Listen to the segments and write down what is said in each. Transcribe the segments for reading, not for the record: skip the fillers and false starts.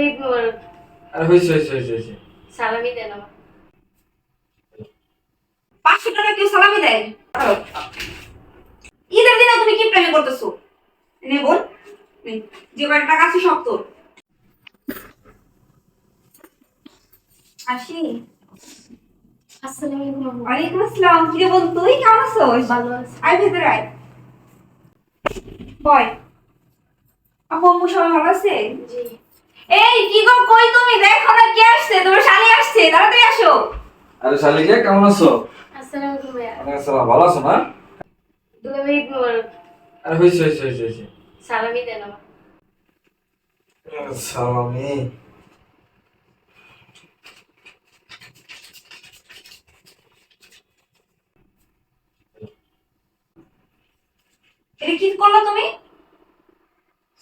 ঈদ মোবারক। আরে হইছে। সালামি দেন আমার। 500 টাকা কেউ সালামি দেয়? ঈদের দিনে তুমি কি প্রেমে করতেছো? নে বল, নে, যে কয়টা টাকা আছে সব তোর। আসি। আসসালামু আলাইকুম। ওয়ালাইকুম আসসালাম। কি রে বল, তুই কেমন আছিস? ভালো আছি। আয় ভেতরে আয়। বয়। আপু আম্মু সবাই ভালো আছে? জি। এই কি গো, কই তুমি? দেখো না কে আসছে, তোমার শালি আসছে, তাড়াতাড়ি আসো। আরে শালিকে কেমন আছো? আসসালামু আলাইকুম ভাইয়া। আসসালাম, ভালো আছো না? দুলাভাই ঈদ মোবারক। আরে হইছে। সালামি দেন আমার। সালামি। এটা কি করলো তুমি?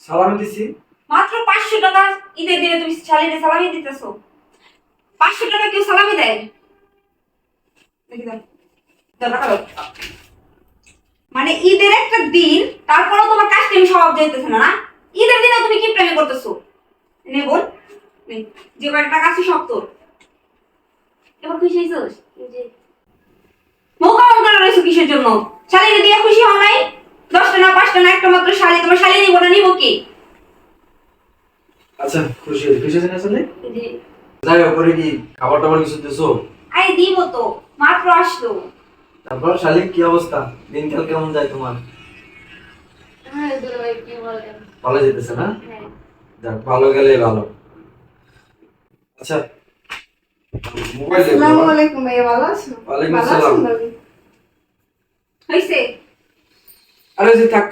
সালামি দিছি। মাত্র 500 টাকা ঈদের দিনে তুমি শালিরে সালামি দিতেছো? 500 টাকা কেউ সালামি দেয়? দেখি দাও। দাও টাকা দাও। মানে ঈদের একটা দিন, তারপরেও তোমার কাজটা আমি স্বভাব যাইতেছে না, না? ঈদের দিনে তুমি কি প্রেমে করতেছো? নে বল, নে, যে কয়টা টাকা আছে সব তোর। এবার খুশি হইছিস? জি। মুখ কেমন করে রয়েছো কিসের জন্য? শালিরে দিয়ে খুশি হও নাই? 10টা না 5টা না একটা মাত্র শালি, তোমার শালি নিব না, নিব কি? আচ্ছা খুশি না আসলে? জি। যাই হোক, করে কি খাবার টাবার কিছু দিছো? আরে দিব তো, মাত্র আসলো। তারপর শালিক কি অবস্থা? দিনকাল কেমন যায় তোমার? হ্যাঁ দুলাভাই কি বলেন? ভালো যেতেছে না? হ্যাঁ। যাক, ভালো গেলে ভালো। আচ্ছা, মোবাইল দেখো। আসসালামু আলাইকুম ভাইয়া, ভালো আছো? ওয়ালাইকুম ভালো আসসালাম। আছেন ভাবি? হইছে? আরে যে থাক।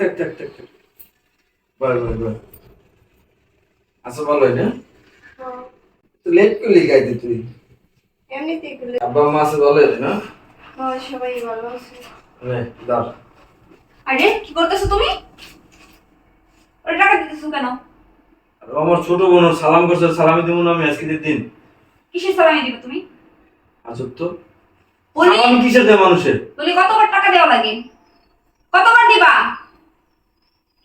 বল। আচ্ছা ভালো হয় না? হ্যাঁ। তো লেট করলি গাইতে তুই। এমনিতেই করলে। আব্বা মা আছে ভালো আছে না? হ্যাঁ, সবাই ভালো আছে। নে দাও। আরে কি করতেছো তুমি? ওর টাকা দিতেছো কেন? আর আমার ছোট বোন ওর সালাম করছে, সালামি দিব না আমি আজকে দিন। কিসের সালামি দিবে তুমি? আজব তো। বলি সালাম কিসের দেয় মানুষের? বলি কতবার টাকা দেওয়া লাগে? কতবার দিবা?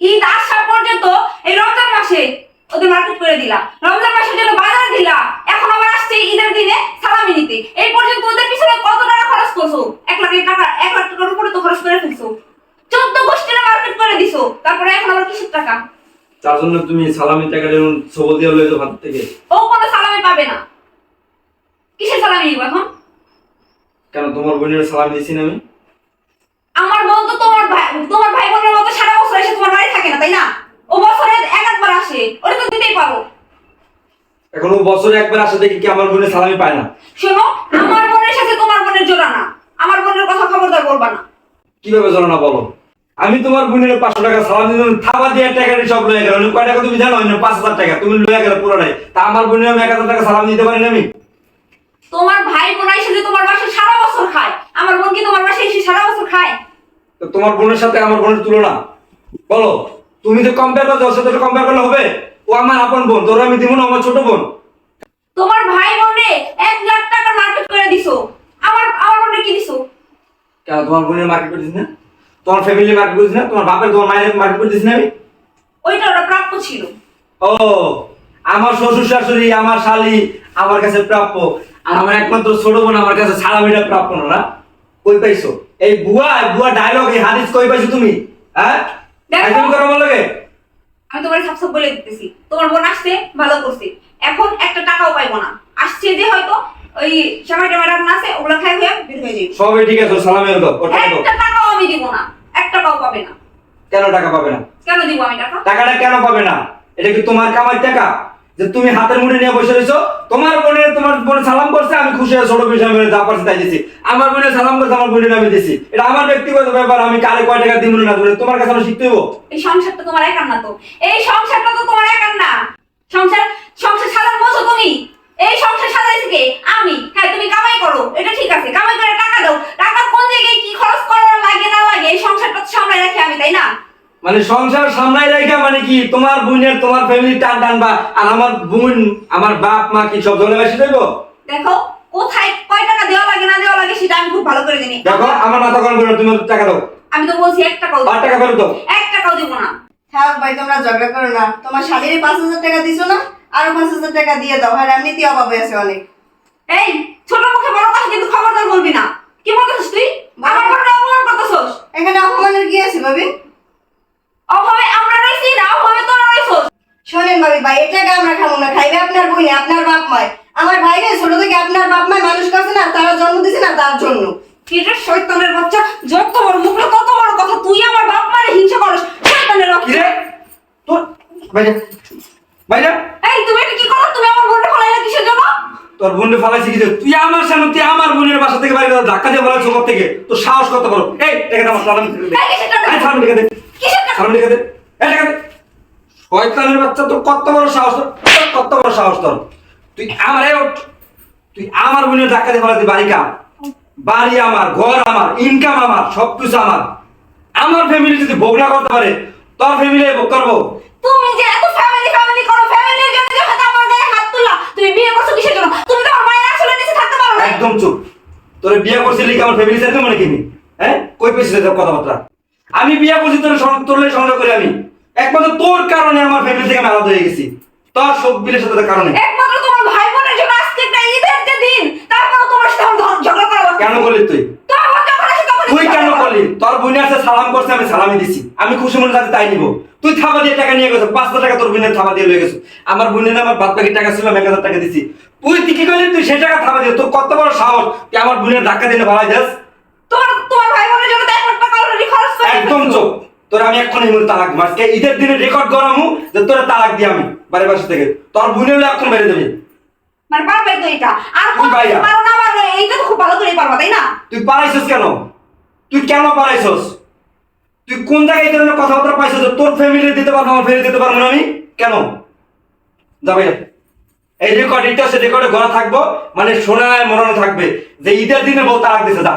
ঈদ আসা পর্যন্ত এই রমজান মাসে ওদের মার্কেট করে দিলা, রমজান মাসের জন্য বাজার দিলা, এখন আবার আসছে ঈদের দিনে সালামি নিতে। এই পর্যন্ত ওদের পিছনে কত টাকা খরচ করছো? 1 লাখ টাকার উপরে তো খরচ করে ফেলছো। 14 গোষ্ঠীর মার্কেট করে দিছো, তারপরে এখন আবার কিসের টাকা? তার জন্য তুমি সালামি টাকাটা সবল দিয়ে লইছো হাত থেকে। ও কোনো সালামি পাবে না। কিসের সালামি নিব এখন? কেন তোমার বোনের সালামি দিছি না আমি? আমার বোন তো তোমার ভাই বোনের মতো সারা বছর এসে তোমার বাড়ি থাকে না, তাই না? ও বছরে একবার আসে, ওরে তো দিতেই পারো। এখন ও বছরে একবার আসে দেখি কি আমার বোনের সালামি পায় না? শোনো, আমার বোনের সাথে তোমার বোনের জোড়া না। আমার বোনের কথা খবরদার বলবা না। কিভাবে চলো না বলো? আমি তোমার বোনের 500 টাকা সালাম দিলাম, থাবা দিয়ে টাকা সব লয়ে গেল। কয় টাকা তুমি জানো? 5,000 টাকা তুমি লয়ে গেলে পুরোটাই। তা আমার বোনের আমি 1,000 টাকা সালাম দিতে পারি না আমি? তোমার ভাই বোন এসে যে তোমার বাসায় সারা বছর খায়, আমার বোন কি তোমার বাসায় এসে সারা বছর খায়? তো তোমার বোনের সাথে আমার বোনের তুলনা বলো। তুমি তো কম্পেয়ার করছো, ওর সাথে কম্পেয়ার করলে হবে? ও আমার আপন বোন, তোর আমি দিব না আমার ছোট বোন? তোমার ভাই বোনে 1 লাখ টাকা মার্কেট করে দিছো, আমার বোনে কি দিছো? কেন তোমার বোনের মার্কেট করে দিস না? তোমার ফ্যামিলি মার্কেট করে দিস না? তোমার বাপের তোমার মায়ের মার্কেট করে দিস না আমি? ওইটা ওরা প্রাপ্য ছিল। ও, আমার শ্বশুর শাশুড়ি আমার শালি আমার কাছে প্রাপ্য, আর আমার একমাত্র ছোট বোন আমার কাছে সালামিটা প্রাপ্য না? কই পাইছো এই বুয়া ডায়লগ, এই হাদিস কই পাইছো তুমি? হ্যাঁ, দেখো। একদম করো আমার লগে। আমি তোমার সাবসাব বলে দিতেছি, তোমার বোন আসছে ভালো করছে, এখন একটা টাকাও পাইবো না। আসছে যে হয়তো ওই টমেটো রান্না আছে, ওগুলো খাই হয়ে বের হয়ে যাবে। সবই ঠিক আছে, সালামের দাও, ওটা দাও। একটা টাকাও আমি দিব না, 1 টাকাও পাবে না। কেন টাকা পাবে না? কেন দিব আমি টাকা? টাকাটা কেন পাবে না? এটা কি তোমার কামাই টাকা যে তুমি হাতের মুঠে নিয়ে বসে রইছো? তোমার বোন সালাম করছে, আমি খুশি হয়ে ছোট বিষয় করে যা পারছি তাই দিছি। আমার বোনে সালাম করছে, আমার বোনের আমি দিছি। এটা আমার ব্যক্তিগত ব্যাপার, আমি কারে কয় টাকা দিব না দিব তোমার কাছে আমি শিখতে হইব? এই সংসারটা তোমার একার না তো, এই সংসারটা তো তোমার একার না। সংসার সাজান বোঝো তুমি? এই সংসার সাজাইছে কে? আমি। হ্যাঁ তুমি কামাই করো, এটা ঠিক আছে, কামাই করে টাকা দাও। টাকা কোন জায়গায় কি খরচ করার লাগে না লাগে এই সংসারটা তো সামলাই রাখি আমি, তাই না? মানে সংসার সামলাই রাখা মানে কি তোমার বোনের তোমার ফ্যামিলি টানবা, আর আমার বোন আমার বাপ মা কি সব জলে বেশি দেবো? দেখো কোথায় কয় টাকা দেওয়া লাগে না দেওয়া লাগে সেটা আমি খুব ভালো করে জানি। দেখো আমার মাথা গরম করে তুমি টাকা দাও। আমি তো বলছি 1 টাকাও আর টাকা ফেরত দাও। 1 টাকাও দিব না। হ্যাঁ ভাই, তোমরা ঝগড়া করো না। তোমার শালিরে 5,000 টাকা দিছো না, আরো 5,000 টাকা দিয়ে দাও, আর এমনিতেই অভাবে আছে অনেক। এই ছোট মুখে বড় কথা কিন্তু খবরদার বলবি না। কি বলতেছিস তুই? আমার ঘরে অপমান করতেছস। এখানে অপমানের কি আছে ভাবি? অভাবে আমরা রইছি না, অভাবে তোরা রইছস। শোনেন ভাবি, ভাই এই টাকা আমরা খাবো না, খাইবে আপনার বোন, আপনার বাপ মায়। আমার ভাইকে ছোট থেকে আপনার বাপ মায় মানুষ করছে না, তারা জন্ম দিছে না তার জন্য। কি রে শয়তানের বাচ্চা, যত বড় মুখ না তত বড় কথা। তুই আমার বাপ মারে হিংসা করস, শয়তানের কি বাচ্চা। রে তোর বাইরে বাইরে এই তুমি এটা কি করো? তুমি আমার বোনকে ফলাইলা কিসের জন্য? তোর বোনকে ফালাইছি কি তুই আমার সামনে তুই আমার বোনের বাসা থেকে বাইরে ধাক্কা দিয়ে বলার সব থেকে তোর সাহস কত বড় এই টাকা আমার সালাম এই কিসের টাকা? এই সালাম টাকা দে কিসের টাকা? সালাম টাকা দে এই টাকা দে শয়তানের বাচ্চা তোর কত বড় সাহস তোর কত বড় সাহস তোর তুই আমার এই ওঠ তুই আমার বোনের ধাক্কা দিয়ে বলাতে বাড়ি কাম বাড়ি আমার ঘর আমার ইনকাম আমার সবকিছু আমার ফ্যামিলি যদি ভোগ না করতে পারে তোর ফ্যামিলি ভোগ করবো তুমি যে এত ফ্যামিলি ফ্যামিলি করো, ফ্যামিলির জন্য যে হয়তো আমার গায়ে হাত তুললা, তুমি বিয়ে করছো কিসের জন্য? তুমি তো আমার মায়ের আসলে নিচে থাকতে পারো না। একদম চুপ তোরে বিয়ে করছিলি কি আমার ফ্যামিলি সাথে মনে কিনি হ্যাঁ কই পেয়েছিস তোর কথাবার্তা আমি বিয়ে করছি তোর সংগ্রহ করে আমি একমাত্র তোর কারণে আমার ফ্যামিলি থেকে আমি আলাদা হয়ে গেছি তোর সব বিলের সাথে কারণে একমাত্র তোমার ভাই বোনের জন্য আজকে একটা ঈদের যে দিন, তারপরে তোমার সাথে আমার ঝগড়া করা লাগছে। কেন করলি তুই তোমার বোন যখন আসে তখন তুই কেন করলি তোর বোনের আছে সালাম করছে আমি সালামি দিছি আমি খুশি মনে যাতে তাই নিব তুই থাবা দিয়ে টাকা নিয়ে গেছো 500 টাকা তোর বোনের থাবা দিয়ে লয়ে গেছো আমার বোনের আমার বাদ বাকি টাকা ছিল আমি 1000 টাকা দিছি তুই কি করলি তুই সেই টাকা থাবা দিয়ে তোর কত বড় সাহস তুই আমার বোনের ধাক্কা দিয়ে ভাড়াই যাস তোমার ভাই বোনের জন্য তো 1 লাখ টাকা অলরেডি খরচ করে একদম চোখ তোর আমি এক্ষুনি মূল তালাক দিব আজকে ঈদের দিনে রেকর্ড করামু যে তোর তালাক দি আমি বাড়ি বাসা থেকে তোর বোনের এখন বেড়ে দেবে মানে পারবে তো এটা আর তুই বাইরা। পারো না, পারবে এইটা তো খুব ভালো করে পারবা, তাই না? তুই পালাইছিস কেন তুই কেন পালাইছস তুই কোন জায়গায় এই ধরনের কথাবার্তা পাইছিস যে তোর ফ্যামিলি দিতে পারবো আমার ফ্যামিলি দিতে পারবো না আমি কেন যাবে এই রেকর্ড এটা সে রেকর্ডে গড়া থাকবো মানে শোনায় মরণে থাকবে যে ঈদের দিনে বউ তালাক দিছে যা